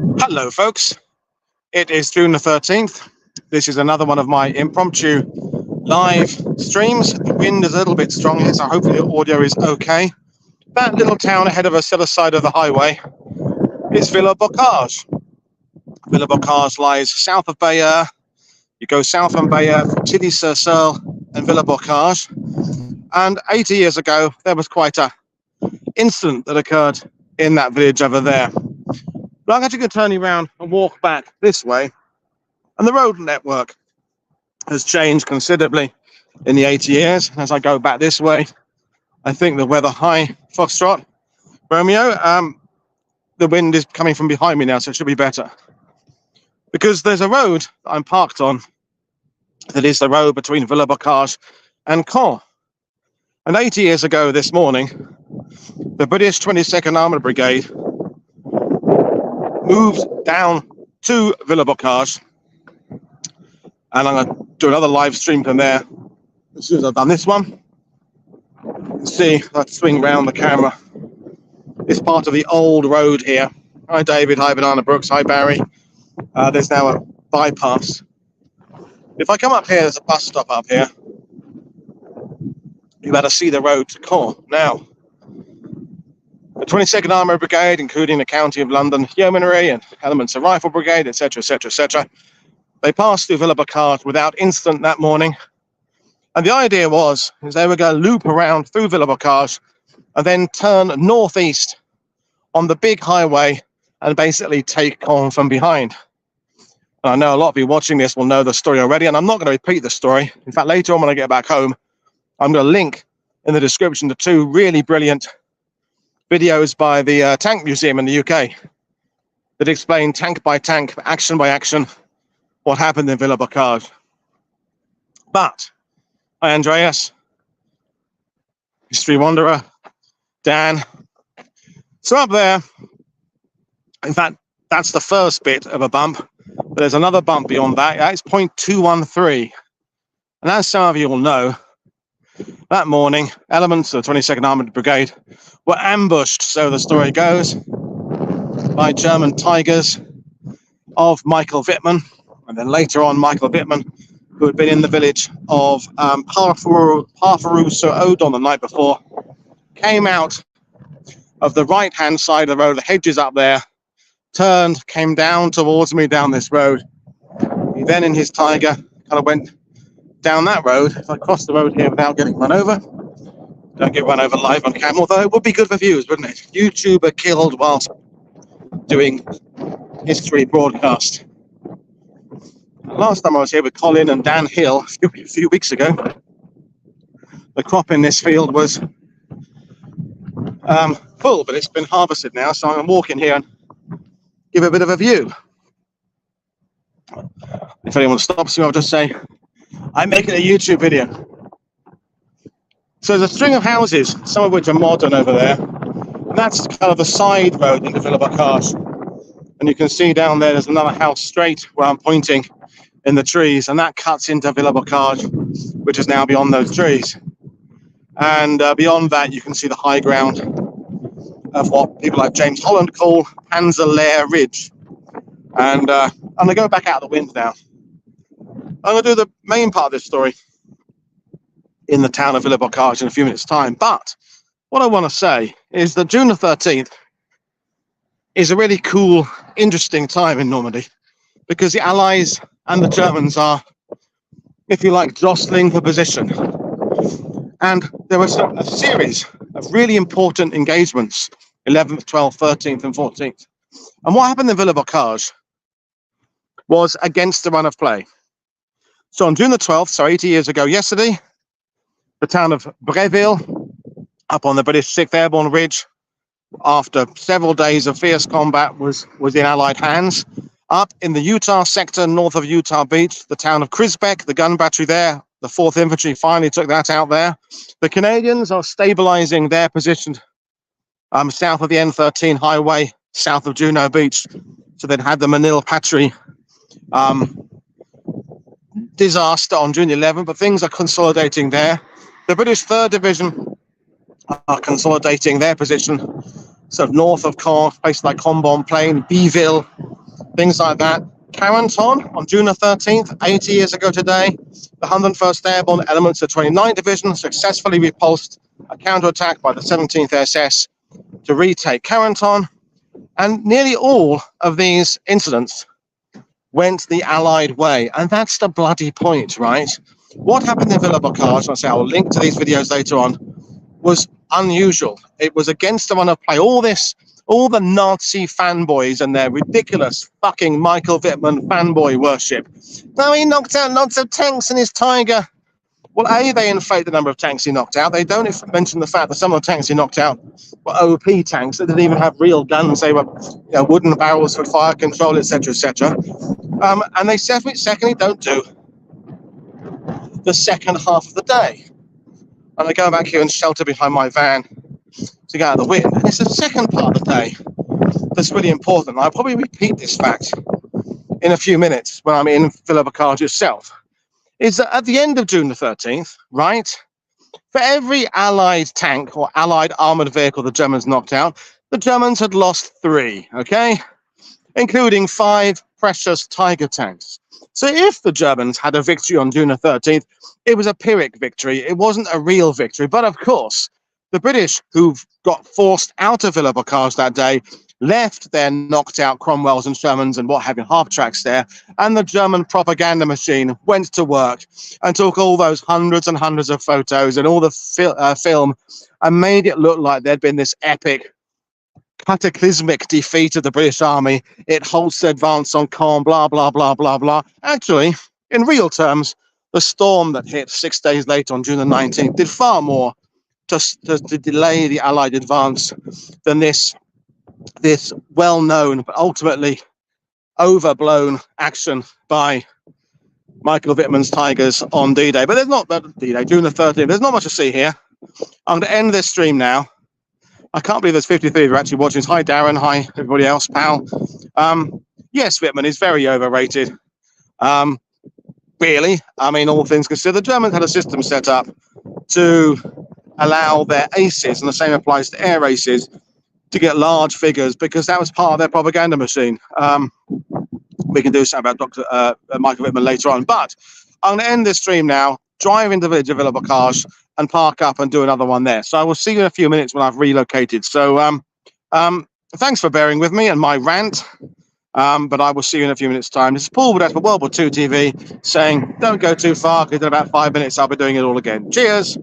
Hello, folks. It is June the 13th. This is another one of my impromptu live streams. The wind is a little bit strong here, so hopefully the audio is okay. That little town ahead of us, the other side of the highway, is Villers-Bocage. Villers-Bocage lies south of Bayeux. You go south from Bayeux, Tilly-sur-Seulles and Villers-Bocage. And 80 years ago, there was quite an incident that occurred in that village over there. But I'm actually going to turn you around and walk back this way. And the road network has changed considerably in the 80 years. As I go back this way, I think the weather high Foxtrot Romeo, the wind is coming from behind me now, so it should be better. Because there's a road that I'm parked on that is the road between Villers-Bocage and Caen. And 80 years ago this morning, the British 22nd Armoured Brigade moved down to Villers-Bocage, and I'm going to do another live stream from there as soon as I've done this one. You can see I'll swing round the camera. It's part of the old road here. Hi David, hi Banana Brooks, hi Barry. There's now a bypass. If I come up here, there's a bus stop up here. You better see the road to Caen. Now, the 22nd Armoured Brigade, including the County of London Yeomanry and elements of Rifle Brigade, etc., etc., etc., they passed through Villers-Bocage without incident that morning. And the idea was they were going to loop around through Villers-Bocage and then turn northeast on the big highway and basically take Caen from behind. And I know a lot of you watching this will know the story already, and I'm not going to repeat the story. In fact, later on when I get back home, I'm going to link in the description to two really brilliant videos by the Tank Museum in the UK that explain tank by tank, action by action, what happened in Villers-Bocage. But, hi Andreas, History Wanderer, Dan. So up there, in fact, that's the first bit of a bump, but there's another bump beyond that. That's 0.213. And as some of you will know, that morning, elements of the 22nd Armoured Brigade were ambushed, so the story goes, by German Tigers of Michael Wittmann, and then later on Michael Wittmann, who had been in the village of Parferou-sur-Odon the night before, came out of the right-hand side of the road, the hedges up there, turned, came down towards me down this road. He then, in his Tiger, kind of went down that road. If I cross the road here without getting run over, don't get run over live on camera, although it would be good for views, wouldn't it? YouTuber killed whilst doing history broadcast. Last time I was here with Colin and Dan Hill a few weeks ago, the crop in this field was full, but it's been harvested now, so I'm going to walk in here and give a bit of a view. If anyone stops me, I'll just say, I'm making a YouTube video. So there's a string of houses, some of which are modern over there. And that's kind of the side road into Villers-Bocage. And you can see down there's another house straight where I'm pointing in the trees. And that cuts into Villers-Bocage, which is now beyond those trees. And beyond that, you can see the high ground of what people like James Holland call Panzerlehr Ridge. And I'm going to go back out of the wind now. I'm going to do the main part of this story in the town of Villers-Bocage in a few minutes' time. But what I want to say is that June the 13th is a really cool, interesting time in Normandy, because the Allies and the Germans are, if you like, jostling for position. And there was a series of really important engagements, 11th, 12th, 13th and 14th. And what happened in Villers-Bocage was against the run of play. So on June the 12th, so 80 years ago yesterday, the town of Breville, up on the British 6th Airborne Ridge, after several days of fierce combat, was in Allied hands. Up in the Utah sector, north of Utah Beach, the town of Crisbeck, the gun battery there, the 4th Infantry finally took that out there. The Canadians are stabilizing their position south of the N13 highway, south of Juno Beach. So they'd had the Manil Patry disaster on June 11th, but things are consolidating there. The British 3rd Division are consolidating their position sort of north of Caen, places like Combon Plain, Beville, things like that. Carenton, on June the 13th, 80 years ago today, the 101st Airborne elements of 29th Division successfully repulsed a counterattack by the 17th SS to retake Carenton. And nearly all of these incidents went the Allied way. And that's the bloody point, right? What happened in Villers-Bocage, and I say I'll link to these videos later on, was unusual. It was against the run of play. All the Nazi fanboys and their ridiculous fucking Michael Wittmann fanboy worship. Now, he knocked out lots of tanks in his Tiger. Well, A, they inflate the number of tanks he knocked out. They don't mention the fact that some of the tanks he knocked out were OP tanks that didn't even have real guns. They were, wooden barrels for fire control, etc., etc. And they secondly don't do the second half of the day. And I go back here and shelter behind my van to get out of the wind. And it's the second part of the day that's really important. I'll probably repeat this fact in a few minutes when I'm in Villers-Bocage itself. Is that at the end of June the 13th, right, for every Allied tank or Allied armoured vehicle the Germans knocked out, the Germans had lost 3, okay, including 5 precious Tiger tanks. So if the Germans had a victory on June the 13th, it was a Pyrrhic victory. It wasn't a real victory. But of course, the British, who got forced out of Villers-Bocage that day, left their knocked out Cromwells and Shermans and what have you, half tracks there, and the German propaganda machine went to work and took all those hundreds and hundreds of photos and all the film and made it look like there'd been this epic cataclysmic defeat of the British Army. It halts the advance on Caen, blah, blah, blah, blah, blah. Actually, in real terms, the storm that hit 6 days later on June the 19th did far more to delay the Allied advance than this well-known but ultimately overblown action by Michael Wittmann's Tigers on D-Day. But there's not D-Day, June the 13th. There's not much to see here. I'm going to end this stream now. I can't believe there's 53 who are actually watching. Hi, Darren. Hi, everybody else, pal. Yes, Wittmann is very overrated. Really, I mean, all things considered, the Germans had a system set up to allow their aces, and the same applies to air aces, to get large figures because that was part of their propaganda machine. We can do something about Dr. Michael Wittmann later on. But I'm going to end this stream now, drive into the village of Villers-Bocage and park up and do another one there. So I will see you in a few minutes when I've relocated. So thanks for bearing with me and my rant. But I will see you in a few minutes' time. This is Paul Woodadge for WW2TV saying don't go too far because in about 5 minutes I'll be doing it all again. Cheers.